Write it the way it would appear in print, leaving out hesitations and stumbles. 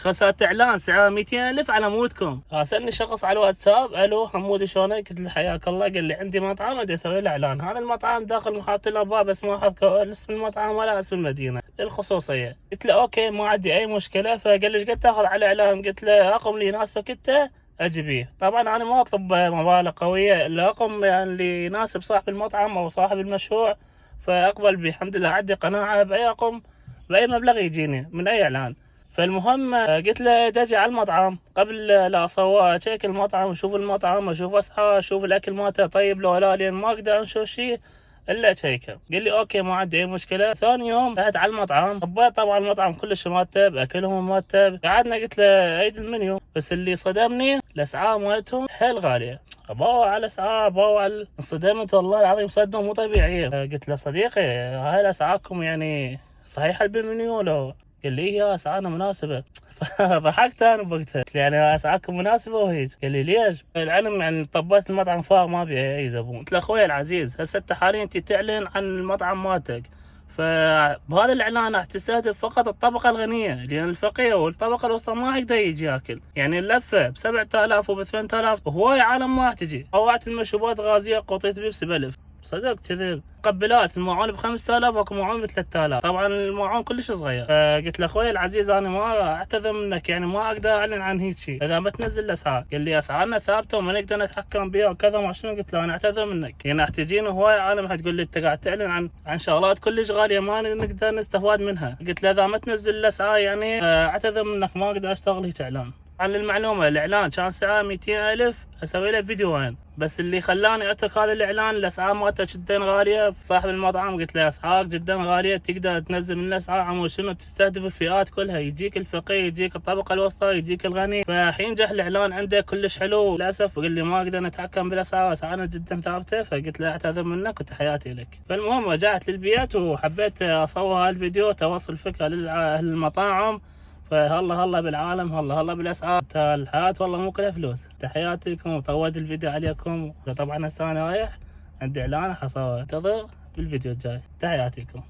خسرت اعلان سعره 200,000 على مودكم. سألني شخص على الواتساب: الو حمودي شلونك؟ قلت له حياك الله. قال لي عندي مطعم بدي اسوي له اعلان. هذا المطعم داخل محافظة الابواب بس ما اذكر اسم المطعم ولا اسم المدينة للخصوصية. قلت له اوكي ما عندي اي مشكلة. فقال لي ايش قد تاخذ على الاعلان؟ قلت له رقم اللي يناسبك انت اجيبيه. طبعا انا ما اطلب مبالغ قوية، الرقم يعني اللي يناسب صاحب المطعم او صاحب المشروع فاقبل به. الحمد لله عندي قناعة باي رقم باي مبلغ يجيني من اي اعلان. فالمهم قلت له دجي على المطعم قبل لا اصور، اشيك المطعم، اشوف المطعم، اشوف اسعاره، اشوف الاكل مالته طيب لو لا، لان ما اقدر انشر شيء الا اشيكه. قال لي اوكي ما عندي اي مشكله. ثاني يوم رحت على المطعم، طبيت طبعا المطعم كلش مرتب، اكلهم مرتب، قعدنا قلت له عيد المنيو. بس اللي صدمني الاسعار مالتهم حيل غاليه. ابوع على الاسعار، ابوع انصدمت والله العظيم، صدمه مو طبيعيه. قلت له صديقي هاي اسعاركم يعني صحيحه بالمنيو لو؟ قال لي هي اسعارنا مناسبه. فضحكت انا بوقتها يعني اسعاركم مناسبه وهيك. قال لي ليش؟ العلم يعني طبيت المطعم فاض ما بي اي زبون. قلت له اخوي العزيز هسه انت حاليا انت تعلن عن المطعم مالتك، فبهذا الاعلان راح تستهدف فقط الطبقه الغنيه، لان الفقير والطبقه الوسطى ما يقدر يجي ياكل. يعني اللفه ب 7000 وب 8000 وهواي عالم ما راح تجي. روعت المشروبات غازيه قطيت بيبسي ب1000. صدق كذب. مقبلات الماعون ب 5000 واكو ماعون ب 3000. طبعا الماعون كلش صغير. فقلت له اخوي العزيز انا ما اعتذر منك، يعني ما اقدر اعلن عن هيك شيء اذا ما تنزل الاسعار. قال لي اسعارنا ثابته وما نقدر نتحكم بها وكذا ما شنو. قلت له انا اعتذر منك، يعني راح تجينا هواي عالم حتقول لي انت قاعد تعلن عن شغلات كلش غاليه ما نقدر نستفاد منها. قلت له اذا ما تنزل الاسعار يعني اعتذر منك ما اقدر اشتغل هيك اعلان. عن المعلومة الإعلان كان سعره 200,000 أسوي له فيديوين، بس اللي خلاني أترك هذا الإعلان الأسعار مالته جدا غالية. صاحب المطعم قلت له أسعار جدا غالية، تقدر تنزل من الأسعار عمو شنو تستهدف الفئات كلها، يجيك الفقير، يجيك الطبقة الوسطى، يجيك الغني. فحينجح الإعلان عنده كلش حلو. للأسف قال لي ما أقدر نتحكم بالأسعار، أسعارنا جدا ثابتة. فقلت له أعتذر منك وتحياتي لك. فالمهم رجعت للبيت وحبيت أصور هالفيديو توصل فكرة للمطاعم. فهلا بالعالم، هلا بالاسعار، الحياة والله مو كلها فلوس. تحياتي لكم وطولت الفيديو عليكم. طبعا هسه انا رايح عندي اعلان حصور، انتظر بالفيديو الجاي. تحياتي لكم.